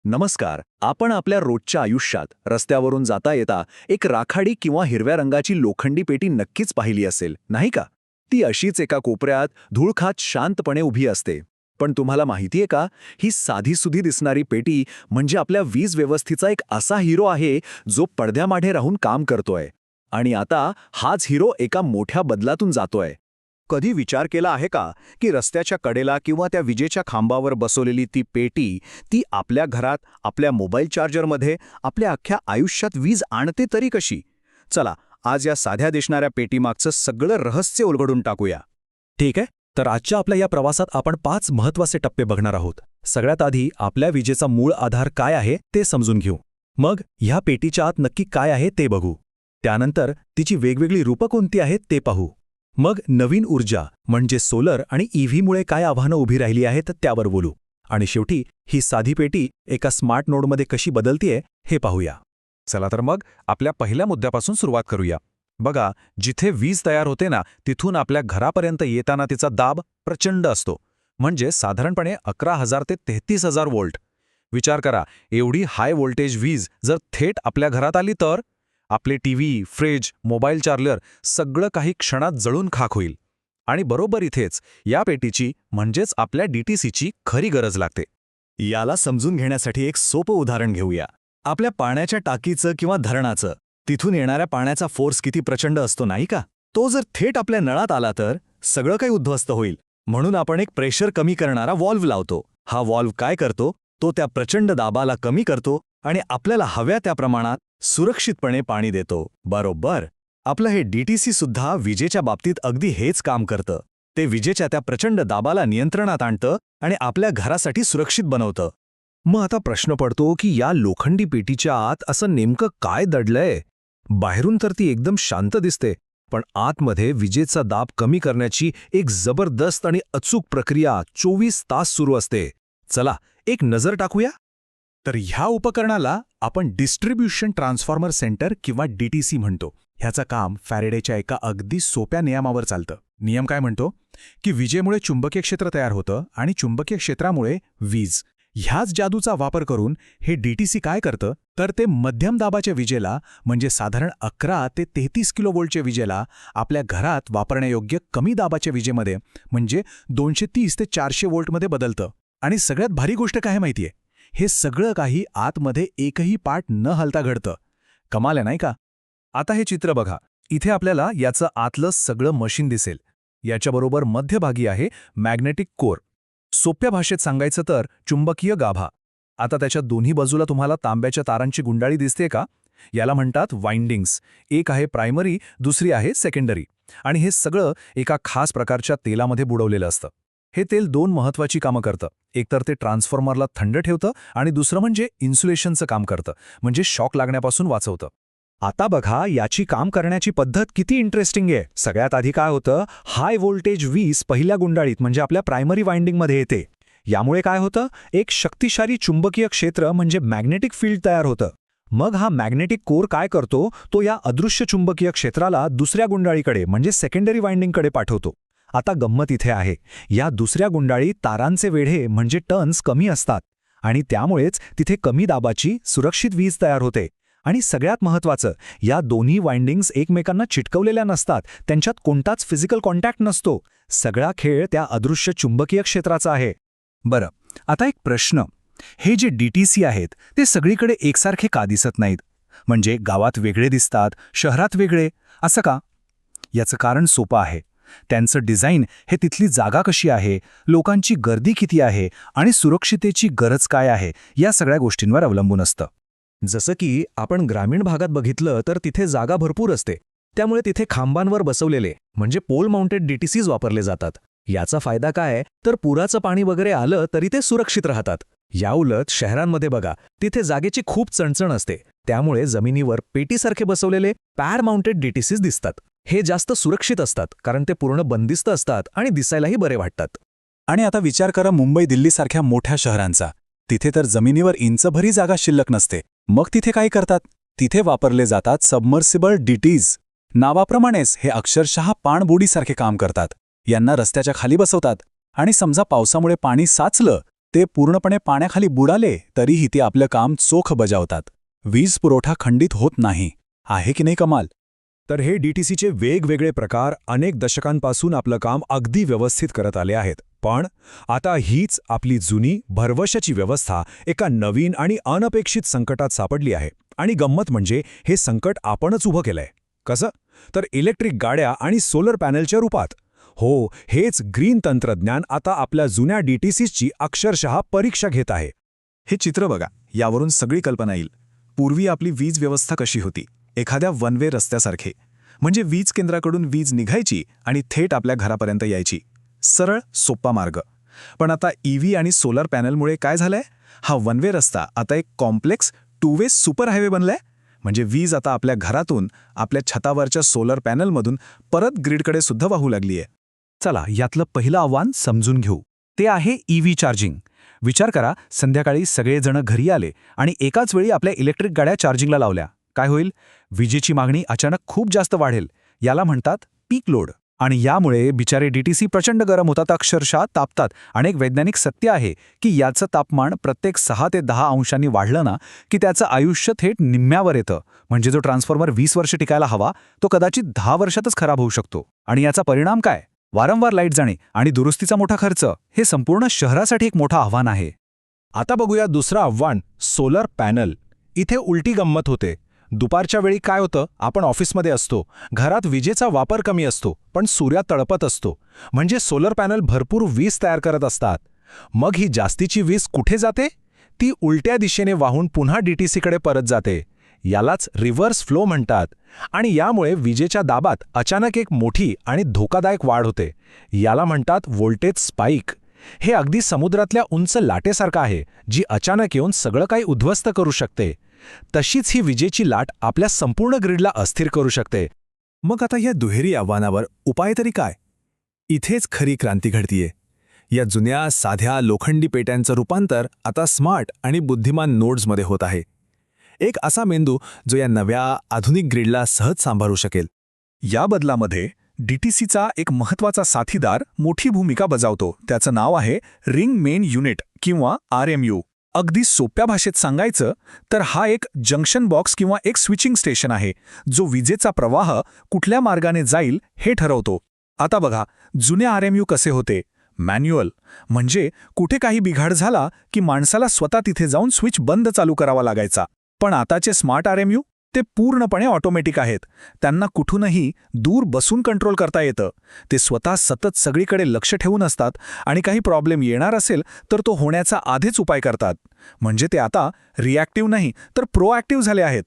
नमस्कार. आपण आपल्या रोजच्या आयुष्यात रस्त्यावरून जाता येता एक राखाडी किंवा हिरव्या रंगाची लोखंडी पेटी नक्कीच पाहिली असेल, नाही का? ती अशीच एका कोपऱ्यात धूळ खात शांतपणे उभी असते. पण तुम्हाला माहितीये का, ही साधीसुधी दिसणारी पेटी म्हणजे आपल्या वीज व्यवस्थेचा एक असा हिरो आहे जो पडद्यामागे राहून काम करतोय. आणि आता हाच हिरो एका मोठ्या बदलातून जातोय. कधी विचार केला आहे का की रस्त्याच्या कडेला किंवा त्या विजेच्या खांबावर बसवलेली ती पेटी ती आपल्या घरात, आपल्या मोबाईल चार्जरमध्ये, आपल्या अख्ख्या आयुष्यात वीज आणते तरी कशी? चला, आज या साध्या दिसणाऱ्या पेटीमागचं सगळं रहस्य उलगडून टाकूया. ठीक आहे, तर आजच्या आपल्या या प्रवासात आपण 5 महत्त्वाचे टप्पे बघणार आहोत. सगळ्यात आधी आपल्या विजेचा मूळ आधार काय आहे ते समजून घेऊ. मग ह्या पेटीच्या आत नक्की काय आहे ते बघू. त्यानंतर तिची वेगवेगळी रूपं कोणती आहेत ते पाहू. मग नवीन ऊर्जा म्हणजे सोलर आणि ईव्हीमुळे काय आव्हानं उभी राहिली आहेत त्यावर बोलू. आणि शेवटी ही साधी पेटी एका स्मार्ट नोडमध्ये कशी बदलतीये हे पाहूया. चला तर मग आपल्या पहिल्या मुद्द्यापासून सुरुवात करूया. बघा, जिथे वीज तयार होते ना, तिथून आपल्या घरापर्यंत येताना तिचा दाब प्रचंड असतो. म्हणजे साधारणपणे 11,000 ते 33,000 व्होल्ट. विचार करा, एवढी हाय व्होल्टेज वीज जर थेट आपल्या घरात आली तर आपले टीव्ही, फ्रिज, मोबाईल चार्जर सगळं काही क्षणात जळून खाक होईल. आणि बरोबर इथेच या पेटीची म्हणजेच आपल्या डीटीसीची खरी गरज लागते. याला समजून घेण्यासाठी एक सोपं उदाहरण घेऊया. आपल्या पाण्याच्या टाकीचं किंवा धरणाचं. तिथून येणाऱ्या पाण्याचा फोर्स किती प्रचंड असतो, नाही का? तो जर थेट आपल्या नळात आला तर सगळं काही उद्ध्वस्त होईल. म्हणून आपण एक प्रेशर कमी करणारा व्हॉल्व्ह लावतो. हा व्हॉल्व्ह काय करतो? तो त्या प्रचंड दाबाला कमी करतो आणि आपल्याला हव्या त्या प्रमाणात सुरक्षितपणे पाणी देतो. बरोबर. आपलं हे डीटीसी सुद्धा विजेच्या बाबतीत अगदी हेच काम करतं. ते विजेच्या त्या प्रचंड दाबाला नियंत्रणात आणतं आणि आपल्या घरासाठी सुरक्षित बनवतं. मग आता प्रश्न पडतो की या लोखंडी पेटीच्या आत असं नेमकं काय दडलंय? बाहेरून तर ती एकदम शांत दिसते, पण आतमध्ये विजेचा दाब कमी करण्याची एक जबरदस्त आणि अचूक प्रक्रिया 24 तास सुरू असते. चला एक नजर टाकूया. तर ह्या उपकरणाला आपण डिस्ट्रीब्युशन ट्रान्सफॉर्मर सेंटर किंवा डीटीसी म्हणतो. ह्याचं काम फॅरेडेच्या एका अगदी सोप्या नियमावर चालतं. नियम काय म्हणतो की विजेमुळे चुंबकीय क्षेत्र तयार होतं आणि चुंबकीय क्षेत्रामुळे वीज. ह्याच जादूचा वापर करून हे डीटीसी काय करतं तर ते मध्यम दाबाच्या विजेला म्हणजे साधारण 11 ते 33 किलोव्होल्टच्या विजेला आपल्या घरात वापरण्यायोग्य कमी दाबाच्या विजेमध्ये म्हणजे 230 ते 400 व्होल्टमध्ये बदलतं. आणि सगळ्यात भारी गोष्ट काय माहितीये? हे सगळं काही आतमध्ये एकही पार्ट न हलता घडतं. कमाल आहे नाही का? आता हे चित्र बघा. इथे आपल्याला याचं आतलं सगळं मशीन दिसेल. याच्याबरोबर मध्यभागी आहे मॅग्नेटिक कोर. सोप्या भाषेत सांगायचं तर चुंबकीय गाभा. आता त्याच्या दोन्ही बाजूला तुम्हाला तांब्याच्या तारांची गुंडाळी दिसते का? याला म्हणतात वाइंडिंग्स. एक आहे प्रायमरी, दुसरी आहे सेकंडरी. आणि हे सगळं एका खास प्रकारच्या तेलामध्ये बुडवलेलं असतं. हे तेल 2 महत्त्वाची कामं करतं. एकतर ते ट्रान्सफॉर्मरला थंड ठेवतं आणि दुसरं म्हणजे इन्सुलेशनचं काम करतं, म्हणजे शॉक लागण्यापासून वाचवतं. आता बघा याची काम करण्याची पद्धत किती इंटरेस्टिंग आहे. सगळ्यात आधी काय होतं, हाय व्होल्टेज वीज पहिल्या गुंडाळीत म्हणजे आपल्या प्रायमरी वाइंडिंगमध्ये येते. यामुळे काय होतं, एक शक्तिशाली चुंबकीय क्षेत्र म्हणजे मॅग्नेटिक फील्ड तयार होतं. मग हा मॅग्नेटिक कोर काय करतो, तो या अदृश्य चुंबकीय क्षेत्राला दुसऱ्या गुंडाळीकडे म्हणजे सेकंडरी वाइंडिंगकडे पाठवतो. आता गंमत इथे आहे, या दुसऱ्या गुंडाळीत तारांचे वेढे म्हणजे टर्न्स कमी असतात आणि त्यामुळेच तिथे कमी दाबाची सुरक्षित वीज तयार होते. आणि सगळ्यात महत्त्वाचं, या दोन्ही वाइंडिंग्स एकमेकांना चिटकवलेल्या नसतात, त्यांच्यात कोणताच फिजिकल कॉन्टॅक्ट नसतो. सगळा खेळ त्या अदृश्य चुंबकीय क्षेत्राचा आहे. बरं, आता एक प्रश्न. हे जे डीटीसी आहेत ते सगळीकडे एकसारखे का दिसत नाहीत? म्हणजे गावात वेगळे दिसतात, शहरात वेगळे, असं का? याचं कारण सोपं आहे. त्यांचं डिझाईन हे तिथली जागा कशी आहे, लोकांची गर्दी किती आहे आणि सुरक्षितेची गरज काय आहे या सगळ्या गोष्टींवर अवलंबून असतं. जसं की आपण ग्रामीण भागात बघितलं तर तिथे जागा भरपूर असते. त्यामुळे तिथे खांबांवर बसवलेले म्हणजे पोल माउंटेड डीटीसीज वापरले जातात. याचा फायदा काय तर पुराचं पाणी वगैरे आलं तरी ते सुरक्षित राहतात. याउलट शहरांमध्ये बघा, तिथे जागेची खूप चणचण असते. त्यामुळे जमिनीवर पेटीसारखे बसवलेले पॅड माउंटेड डीटीसीज दिसतात. हे जास्त सुरक्षित असतात कारण ते पूर्ण बंदिस्त असतात आणि दिसायलाही बरे वाटतात. आणि आता विचार करा मुंबई दिल्लीसारख्या मोठ्या शहरांचा. तिथे तर जमिनीवर इंचभरी जागा शिल्लक नसते. मग तिथे काय करतात? तिथे वापरले जातात सबमर्सिबल डीटीज. नावाप्रमाणेच हे अक्षरशः पाणबुडीसारखे काम करतात. यांना रस्त्याच्या खाली बसवतात आणि समजा पावसामुळे पाणी साचलं ते पूर्णपणे पाण्याखाली बुडाले तरीही ते आपलं काम चोख बजावतात. वीज पुरवठा खंडित होत नाही. आहे की नाही कमाल? तर हे डीटीसीचे वेगवेगळे प्रकार अनेक दशकांपासून आपलं काम अगदी व्यवस्थित करत आले आहेत. पण आता हीच आपली जुनी भरवशाची व्यवस्था एका नवीन आणि अनपेक्षित संकटात सापडली आहे. आणि गंमत म्हणजे हे संकट आपणच उभं केलंय. कसं? तर इलेक्ट्रिक गाड्या आणि सोलर पॅनेलच्या रूपात. हो, हेच ग्रीन तंत्रज्ञान आता आपल्या जुन्या डीटीसीची अक्षरशः परीक्षा घेत आहे. हे चित्र बघा, यावरून सगळी कल्पना येईल. पूर्वी आपली वीज व्यवस्था कशी होती? एखाद्या वन वे रस्त्यासारखे. म्हणजे वीज केंद्राकडून वीज निघायची आणि थेट आपल्या घरापर्यंत यायची. सरळ, सोपा मार्ग. पण आता EV आणि सोलर पॅनलमुळे काय झालंय? हा वन वे रस्ता आता एक complex two way super highway बनलाय. म्हणजे वीज आता आपल्या घरातून, आपल्या छतावरच्या सोलर पॅनलमधून परत ग्रीडकडे सुद्धा वाहू लागलीय. चला, यातलं पहिलं आव्हान समजून घेऊ. ते आहे EV चार्जिंग. विचार करा, संध्याकाळी सगळेजण घरी आले आणि एकाच वेळी आपल्या इलेक्ट्रिक गाड्या चार्जिंगला लावल्या. काय होईल? विजेची मागणी अचानक खूप जास्त वाढेल. याला म्हणतात पीक लोड. आणि यामुळे बिचारे डीटीसी प्रचंड गरम होतात, अक्षरशः तापतात. आणि एक वैज्ञानिक सत्य आहे की याचं तापमान प्रत्येक 6 ते 10 अंशांनी वाढलं ना की त्याचं आयुष्य थेट निम्म्यावर येतं. म्हणजे जो ट्रान्सफॉर्मर 20 वर्ष टिकायला हवा तो कदाचित 10 वर्षातच खराब होऊ शकतो. आणि याचा परिणाम काय? वारंवार लाईट जाणे आणि दुरुस्तीचा मोठा खर्च. हे संपूर्ण शहरासाठी एक मोठं आव्हान आहे. आता बघूया दुसरं आव्हान, सोलर पॅनल. इथे उलटी गंमत होते. दुपारच्या वेळी काय होतं, आपण ऑफिसमध्ये असतो, घरात विजेचा वापर कमी असतो, पण सूर्य तळपत असतो. म्हणजे सोलर पॅनल भरपूर वीज तयार करत असतात. मग ही जास्तीची वीज कुठे जाते? ती उलट्या दिशेने वाहून पुन्हा डीटीसीकडे परत जाते. यालाच रिव्हर्स फ्लो म्हणतात. आणि यामुळे विजेच्या दाबात अचानक एक मोठी आणि धोकादायक वाढ होते. याला म्हणतात व्होल्टेज स्पाइक. हे अगदी समुद्रातल्या उंच लाटेसारखं आहे, जी अचानक येऊन सगळं काही उद्ध्वस्त करू शकते. तशीच ही विजेची लाट आपल्या संपूर्ण ग्रीडला अस्थिर करू शकते. मग आता या दुहेरी आव्हानावर उपाय तरी काय? इथेच खरी क्रांती घडतीये. या जुन्या साध्या लोखंडी पेट्यांचं रूपांतर आता स्मार्ट आणि बुद्धिमान नोड्समध्ये होत आहे. एक असा मेंदू जो या नव्या आधुनिक ग्रीडला सहज सांभाळू शकेल. या बदलामध्ये डीटीसीचा एक महत्त्वाचा साथीदार मोठी भूमिका बजावतो. त्याचं नाव आहे रिंग मेन युनिट किंवा RMU. अगदी सोप्या भाषेत सांगायचं तर हा एक जंक्शन बॉक्स किंवा एक स्विचिंग स्टेशन आहे, जो विजेचा प्रवाह कुठल्या मार्गाने जाईल हे ठरवतो. आता बघा, जुने RMU कसे होते? मॅन्युअल. म्हणजे कुठे काही बिघाड झाला की माणसाला स्वतः तिथे जाऊन स्विच बंद चालू करावा लागायचा. पण आताचे स्मार्ट RMU ते पूर्णपणे ऑटोमॅटिक आहेत. त्यांना कुठूनही दूर बसून कंट्रोल करता येतं. ते स्वतः सतत सगळीकडे लक्ष ठेवून असतात आणि काही प्रॉब्लेम येणार असेल तर तो होण्याचा आधीच उपाय करतात. म्हणजे ते आता रिॲक्टिव्ह नाही तर प्रोॲक्टिव्ह झाले आहेत.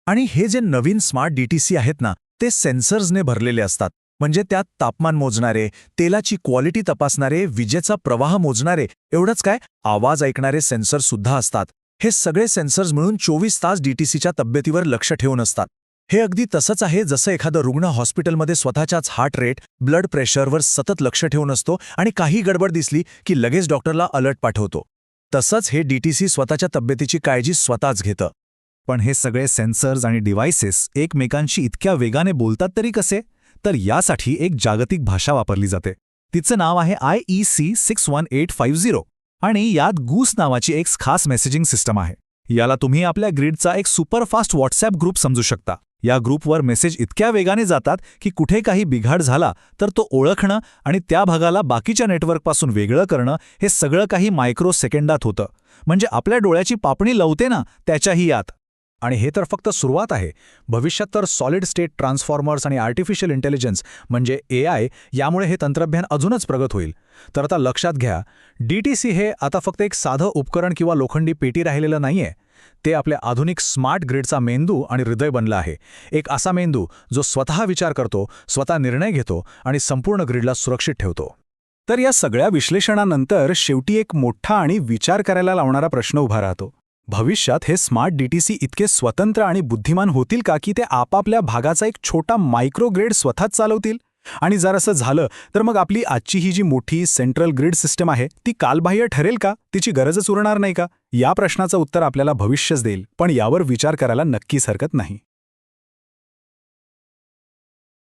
आणि हे जे नवीन स्मार्ट डीटीसी आहेत ना, ते सेन्सर्सने भरलेले असतात. म्हणजे त्यात तापमान मोजणारे, तेलाची क्वालिटी तपासणारे, विजेचा प्रवाह मोजणारे, एवढंच काय, आवाज ऐकणारे सेन्सर्स सुद्धा असतात. हे सगळे सेन्सर्स मिळून 24 तास डीटीसीच्या तब्येतीवर लक्ष ठेवून असतात. हे अगदी तसंच आहे जसं एखादं रुग्ण हॉस्पिटलमध्ये स्वतःच्याच हार्ट रेट, ब्लड प्रेशरवर सतत लक्ष ठेवून असतो आणि काही गडबड दिसली की लगेच डॉक्टरला अलर्ट पाठवतो. तसंच हे डीटीसी स्वतःच्या तब्येतीची काळजी स्वतःच घेतं. पण हे सगळे सेन्सर्स आणि डिव्हायसेस एकमेकांशी इतक्या वेगाने बोलतात तरी कसे? तर यासाठी एक जागतिक भाषा वापरली जाते. तिचं नाव आहे IEC 61850. आणि यात गूस नावाची एक खास मेसेजिंग सिस्टम आहे. याला तुम्ही आपल्या ग्रीडचा एक सुपरफास्ट व्हॉट्सॲप ग्रुप समजू शकता. या ग्रुपवर मेसेज इतक्या वेगाने जातात की कुठे काही बिघाड झाला तर तो ओळखणं आणि त्या भागाला बाकीच्या नेटवर्कपासून वेगळं करणं हे सगळं काही मायक्रो सेकंदात होतं. म्हणजे आपल्या डोळ्याची पापणी लवते ना, त्याच्याही यात. आणि हे तर फक्त सुरुवात आहे. भविष्यात तर सॉलिड स्टेट ट्रान्सफॉर्मर्स आणि आर्टिफिशियल इंटेलिजन्स म्हणजे AI यामुळे हे तंत्रज्ञान अजूनच प्रगत होईल. तर आता लक्षात घ्या, डीटीसी हे आता फक्त एक साधं उपकरण किंवा लोखंडी पेटी राहिलेलं नाहीये. ते आपल्या आधुनिक स्मार्ट ग्रीडचा मेंदू आणि हृदय बनला आहे. एक असा मेंदू जो स्वतः विचार करतो, स्वतः निर्णय घेतो आणि संपूर्ण ग्रीडला सुरक्षित ठेवतो. तर या सगळ्या विश्लेषणानंतर शेवटी एक मोठा आणि विचार करायला लावणारा प्रश्न उभा राहतो. भविष्यात हे स्मार्ट डीटीसी इतके स्वतंत्र आणि बुद्धिमान होतील का की ते आपापल्या भागाचा एक छोटा मायक्रो ग्रिड स्वतःच चालवतील? आणि जर असं झालं तर मग आपली आजची ही जी मोठी सेंट्रल ग्रिड सिस्टम आहे ती कालबाह्य ठरेल का? तिची गरजच उरणार नाही का? या प्रश्नाचं उत्तर आपल्याला भविष्यच देईल, पण यावर विचार करायला नक्कीच हरकत नाही.